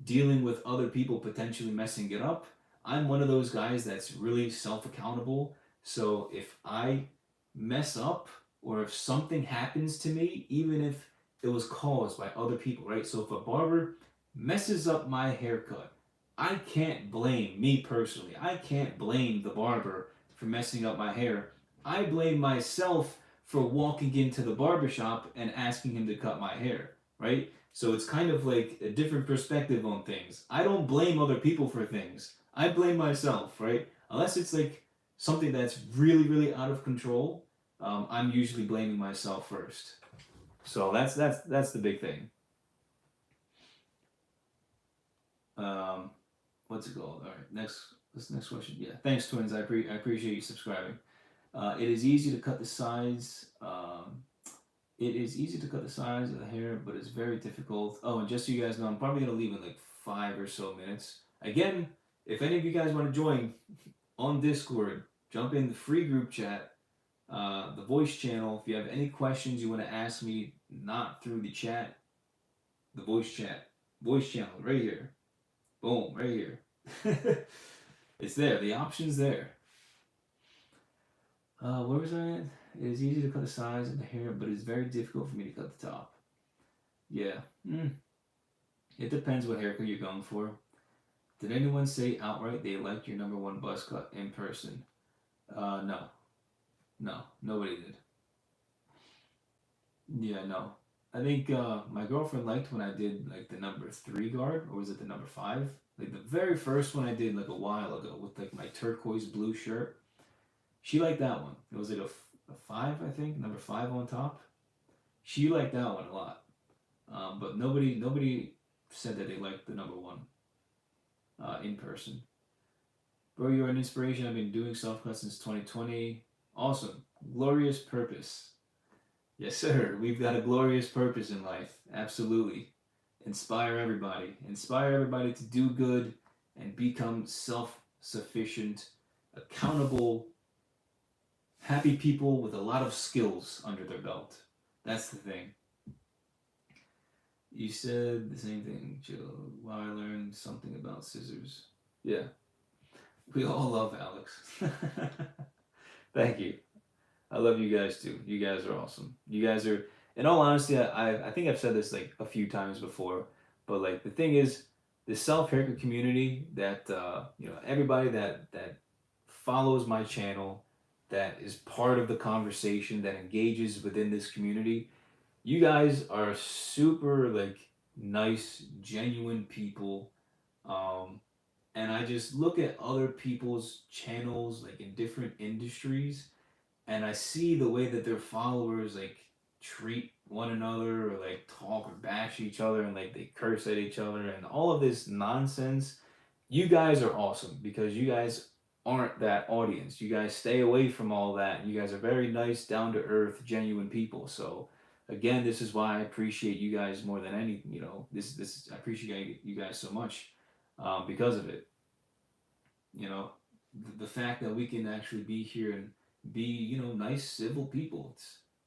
dealing with other people potentially messing it up. I'm one of those guys that's really self accountable. So if I mess up or if something happens to me, even if it was caused by other people, right? So if a barber messes up my haircut, I can't blame me personally. I can't blame the barber for messing up my hair. I blame myself for walking into the barbershop and asking him to cut my hair, right? So it's kind of like a different perspective on things. I don't blame other people for things. I blame myself, right? Unless it's like something that's really, really out of control, I'm usually blaming myself first. So that's the big thing. What's it called? All right, next question. Yeah, thanks, twins. I appreciate you subscribing. It is easy to cut the sides. It is easy to cut the size of the hair, but it's very difficult. Oh, and just so you guys know, I'm probably gonna leave in like 5 or so minutes. Again, if any of you guys want to join on Discord, jump in the free group chat, the voice channel. If you have any questions you want to ask me, not through the chat, the voice chat, voice channel right here. Boom, right here. It's there. The option's there. Where was I at? It is easy to cut the sides of the hair, but it's very difficult for me to cut the top. Yeah. It depends what haircut you're going for. Did anyone say outright they liked your number one buzz cut in person? No. No. Nobody did. Yeah, no. I think my girlfriend liked when I did like the number 3 guard, or was it the number 5? Like the very first one I did like a while ago with like my turquoise blue shirt. She liked that one. It was like a 5, I think, number 5 on top. She liked that one a lot. But nobody said that they liked the number 1 in person. Bro, you're an inspiration. I've been doing self cut since 2020. Awesome. Glorious purpose. Yes, sir. We've got a glorious purpose in life. Absolutely. Inspire everybody. Inspire everybody to do good and become self sufficient, accountable, happy people with a lot of skills under their belt. That's the thing. You said the same thing, Jill. While I learned something about scissors. Yeah. We all love Alex. Thank you. I love you guys too. You guys are awesome. You guys are, in all honesty, I think I've said this like a few times before, but like the thing is, the self haircut community that everybody that follows my channel, that is part of the conversation, that engages within this community, you guys are super like nice, genuine people. And I just look at other people's channels like in different industries, and I see the way that their followers like treat one another, or like talk or bash each other, and like they curse at each other and all of this nonsense. You guys are awesome because you guys aren't that audience. You guys stay away from all that. You guys are very nice, down to earth, genuine people. So again, this is why I appreciate you guys more than any. This I appreciate you guys so much because of it. The fact that we can actually be here and be nice, civil people.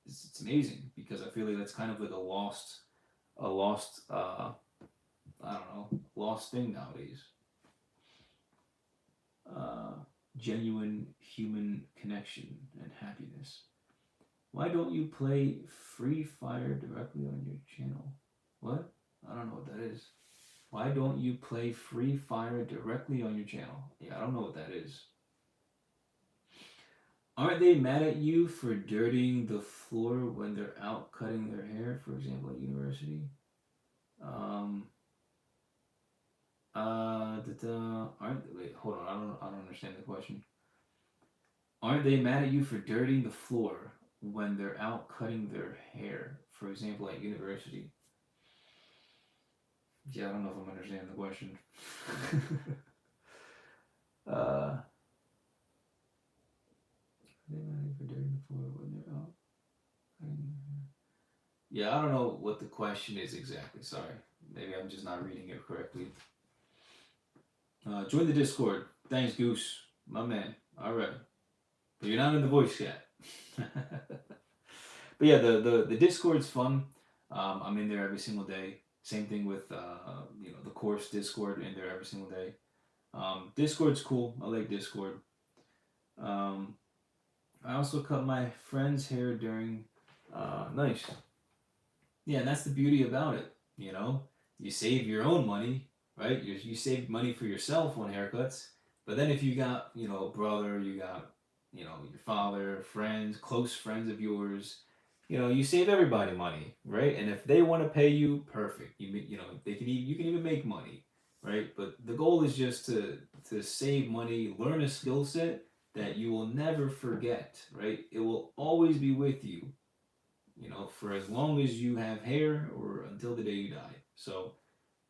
It's amazing because I feel like that's kind of like a lost I don't know, lost thing nowadays. Genuine human connection and happiness. Why don't you play Free Fire directly on your channel? What? I don't know what that is. Why don't you play Free Fire directly on your channel? Yeah, I don't know what that is. Aren't they mad at you for dirtying the floor when they're out cutting their hair, for example, at university? Wait, hold on, I don't understand the question. Aren't they mad at you for dirtying the floor when they're out cutting their hair, for example, at university? Yeah, I don't know if I'm understanding the question. They mad at you for dirtying the floor when they're out cutting their hair? Yeah, I don't know what the question is exactly. Sorry, maybe I'm just not reading it correctly. Join the Discord. Thanks, Goose, my man. All right, but you're not in the voice chat. But yeah, the Discord's fun. I'm in there every single day. Same thing with the course Discord, in there every single day. Discord's cool. I like Discord. I also cut my friend's hair during. Nice. Yeah, and that's the beauty about it. You save your own money, right? You save money for yourself on haircuts. But then if you got a brother, you got your father, friends, close friends of yours, you save everybody money, right? And if they want to pay you, perfect. You can even make money, right? But the goal is just to save money, learn a skill set that you will never forget, right? It will always be with you, for as long as you have hair, or until the day you die. So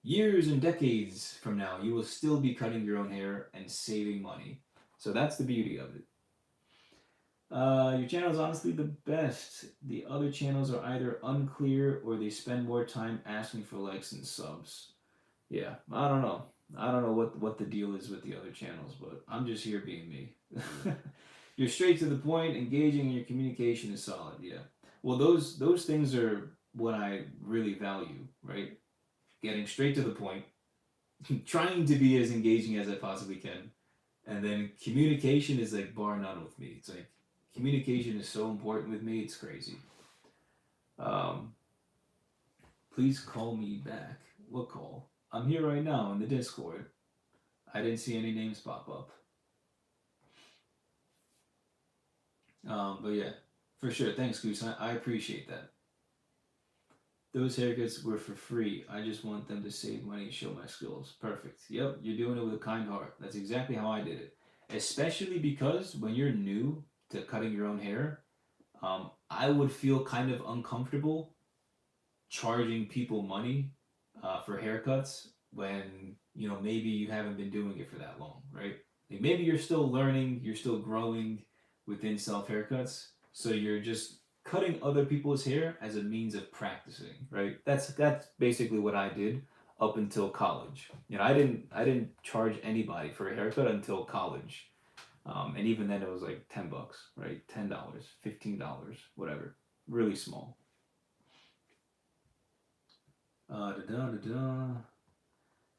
years and decades from now, you will still be cutting your own hair and saving money. So that's the beauty of it. Your channel is honestly the best. The other channels are either unclear or they spend more time asking for likes and subs. Yeah, I don't know. I don't know what the deal is with the other channels, but I'm just here being me. You're straight to the point, engaging, and your communication is solid. Yeah. Well, those things are what I really value, right? Getting straight to the point, trying to be as engaging as I possibly can, and then communication is like bar none with me. It's like communication is so important with me. It's crazy. Um, Please call me back. What call? I'm here right now in the Discord. I didn't see any names pop up. But yeah, for sure. Thanks, Goose. I appreciate that. Those haircuts were for free. I just want them to save money and show my skills. Perfect. Yep, you're doing it with a kind heart. That's exactly how I did it. Especially because when you're new to cutting your own hair, I would feel kind of uncomfortable charging people money for haircuts when maybe you haven't been doing it for that long, right? Like maybe you're still learning, you're still growing within self haircuts, so you're just cutting other people's hair as a means of practicing, right? That's basically what I did up until college. I didn't charge anybody for a haircut until college, and even then it was like $10, right? $10, $15, whatever, really small. Da da da.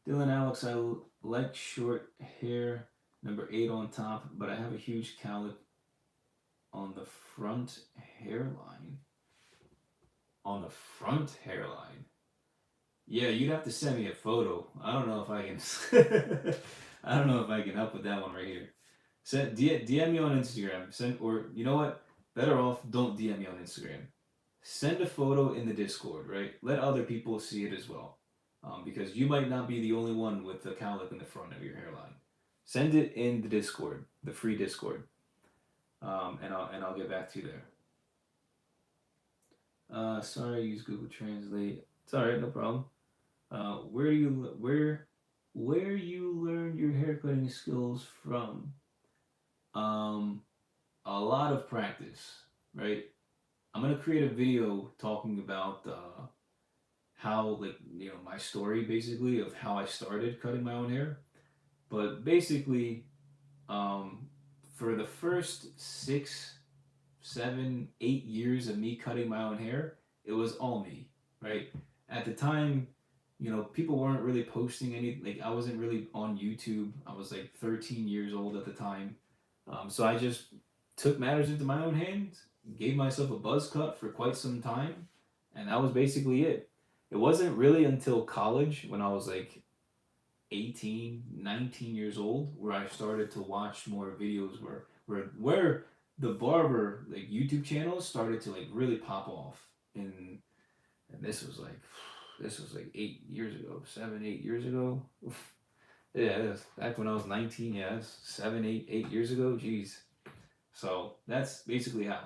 Dylan Alex, I like short hair, number 8 on top, but I have a huge cowlick on the front hairline. On the front hairline? Yeah, you'd have to send me a photo. I don't know if I can. I don't know if I can help with that one right here. DM me on Instagram. Or you know what? Better off don't DM me on Instagram. Send a photo in the Discord, right? Let other people see it as well. Because you might not be the only one with the cowlick in the front of your hairline. Send it in the Discord, the free Discord, and I'll get back to you there. Sorry, I use Google Translate. It's all right, no problem. Where you learned your haircutting skills from? Um, a lot of practice, right? I'm gonna create a video talking about how my story basically of how I started cutting my own hair. But basically, um, for the first 6, 7, 8 years of me cutting my own hair, it was all me, right? At the time, people weren't really posting any, like, I wasn't really on YouTube. I was like 13 years old at the time. So I just took matters into my own hands, gave myself a buzz cut for quite some time, and that was basically it. It wasn't really until college when I was like 18, 19 years old where I started to watch more videos where the barber like YouTube channels started to like really pop off. And this was like 8 years ago, 7, 8 years ago. Yeah, it was back when I was 19. Yeah, it was 7, 8 years ago. Jeez. So that's basically how.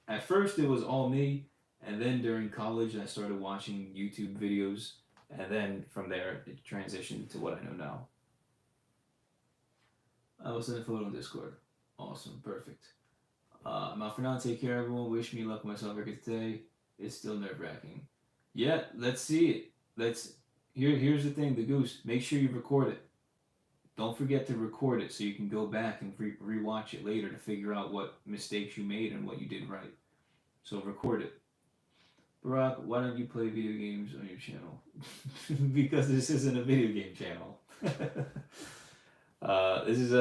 At first, it was all me, and then during college, I started watching YouTube videos, and then from there, it transitioned to what I know now. I will send a photo on Discord. Awesome, perfect. I'm out for now. Take care, everyone. Wish me luck with my self record today. It's still nerve wracking. Yeah, let's see it. Here's the thing, the goose. Make sure you record it. Don't forget to record it so you can go back and rewatch it later to figure out what mistakes you made and what you did right. So record it. Barack, why don't you play video games on your channel? Because this isn't a video game channel. This is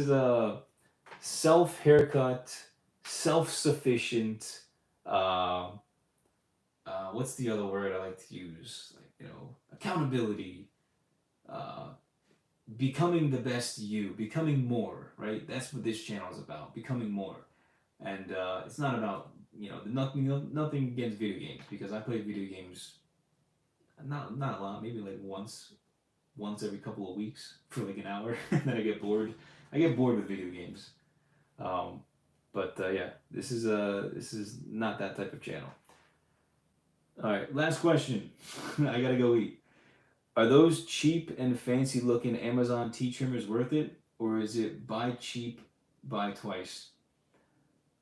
a self haircut, self sufficient. What's the other word I like to use? Accountability. Uh, Becoming the best you, becoming more, right? That's what this channel is about, becoming more. And it's not about, nothing against video games, because I play video games, not a lot, maybe like once every couple of weeks for like an hour, and then I get bored. I get bored with video games. But yeah, this is not that type of channel. All right, last question. I gotta go eat. Are those cheap and fancy looking Amazon tea trimmers worth it? Or is it buy cheap, buy twice?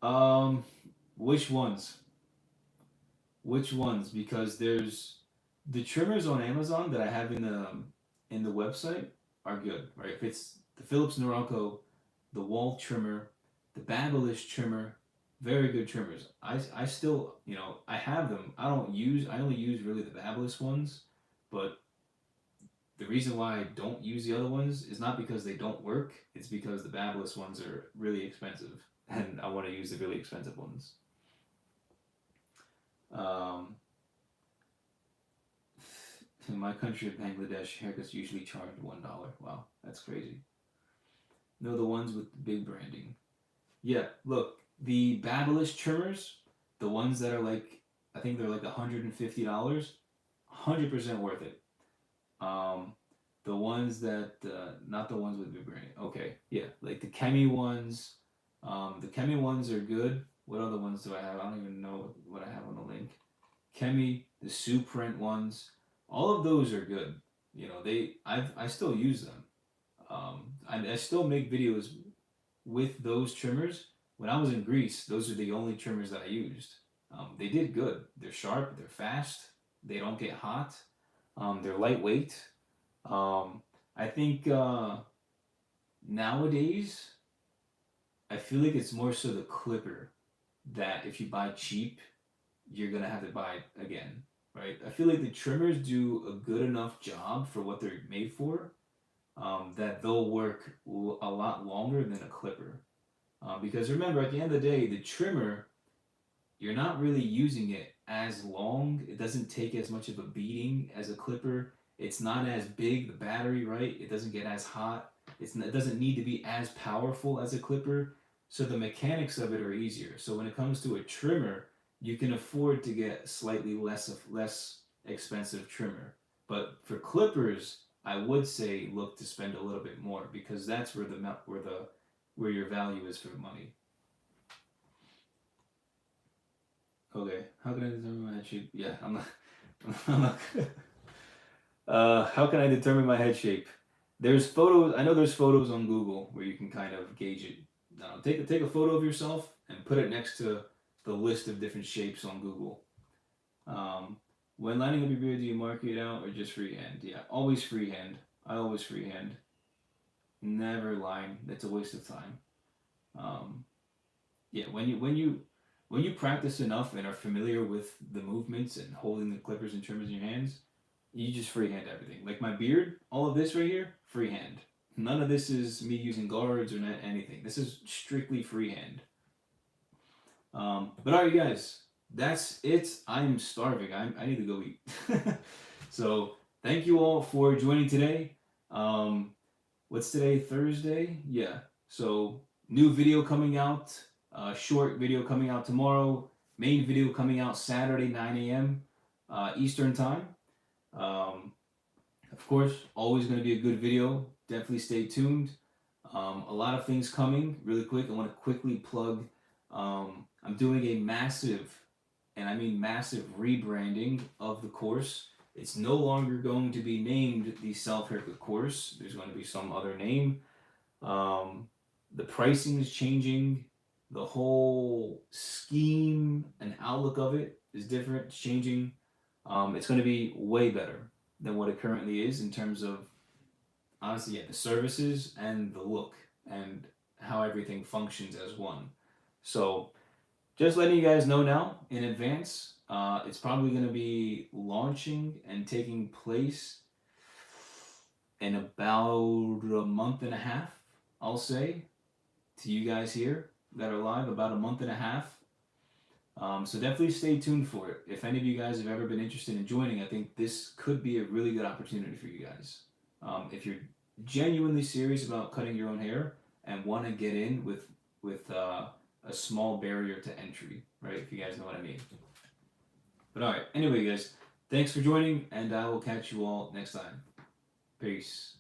Um, which ones? Which ones? Because there's the trimmers on Amazon that I have in the website are good, right? If it's the Philips Norelco, the wall trimmer, the Babyliss trimmer, very good trimmers. I still, I have them. I only use really the Babyliss ones, but the reason why I don't use the other ones is not because they don't work. It's because the Babyliss ones are really expensive, and I want to use the really expensive ones. Um, in my country of Bangladesh, haircuts usually charge $1. Wow, that's crazy. No, the ones with the big branding. Yeah, look, the Babyliss trimmers, the ones that are like, I think they're like $150, 100% worth it. Um, the ones that, not the ones with big branding. Okay, yeah, like the Chemi ones are good. What other ones do I have? I don't even know what I have on the link. Chemi, the Suprint ones, all of those are good. I still use them. I still make videos with those trimmers. When I was in Greece, those are the only trimmers that I used. They did good. They're sharp. They're fast. They don't get hot. They're lightweight. I think nowadays, I feel like it's more so the clipper that if you buy cheap, you're gonna have to buy it again, right? I feel like the trimmers do a good enough job for what they're made for, that they'll work a lot longer than a clipper. Because remember, at the end of the day, the trimmer, you're not really using it as long. It doesn't take as much of a beating as a clipper. It's not as big, the battery, right? It doesn't get as hot. It doesn't need to be as powerful as a clipper. So the mechanics of it are easier. So when it comes to a trimmer, you can afford to get slightly less expensive trimmer. But for clippers, I would say look to spend a little bit more because that's where your value is for money. Okay, how can I determine my head shape? Yeah, I'm not. I'm not. How can I determine my head shape? There's photos. I know there's photos on Google where you can kind of gauge it. Take a photo of yourself and put it next to the list of different shapes on Google. Um, when lining up your beard, do you mark it out or just freehand? Yeah, always freehand. I always freehand. Never line. That's a waste of time. Um, yeah, when you practice enough and are familiar with the movements and holding the clippers and trimmers in your hands, you just freehand everything. Like my beard, all of this right here, freehand. None of this is me using guards or anything. This is strictly freehand. But all right, guys, that's it. I'm starving. I need to go eat. So thank you all for joining today. What's today? Thursday? Yeah. So new video coming out. Short video coming out tomorrow. Main video coming out Saturday 9 a.m. Eastern time. Of course, always going to be a good video. Definitely stay tuned. A lot of things coming. Really quick, I want to quickly plug. I'm doing a massive, and I mean massive, rebranding of the course. It's no longer going to be named the Self-Haircut course. There's going to be some other name. The pricing is changing. The whole scheme and outlook of it is different. It's changing. It's going to be way better than what it currently is in terms of, honestly, yeah, the services and the look and how everything functions as one. So just letting you guys know now in advance, it's probably going to be launching and taking place in about a month and a half, I'll say, to you guys here that are live, about a month and a half. So definitely stay tuned for it. If any of you guys have ever been interested in joining, I think this could be a really good opportunity for you guys. If you're genuinely serious about cutting your own hair and want to get in with a small barrier to entry, right? If you guys know what I mean. But all right, anyway, guys, thanks for joining, and I will catch you all next time. Peace.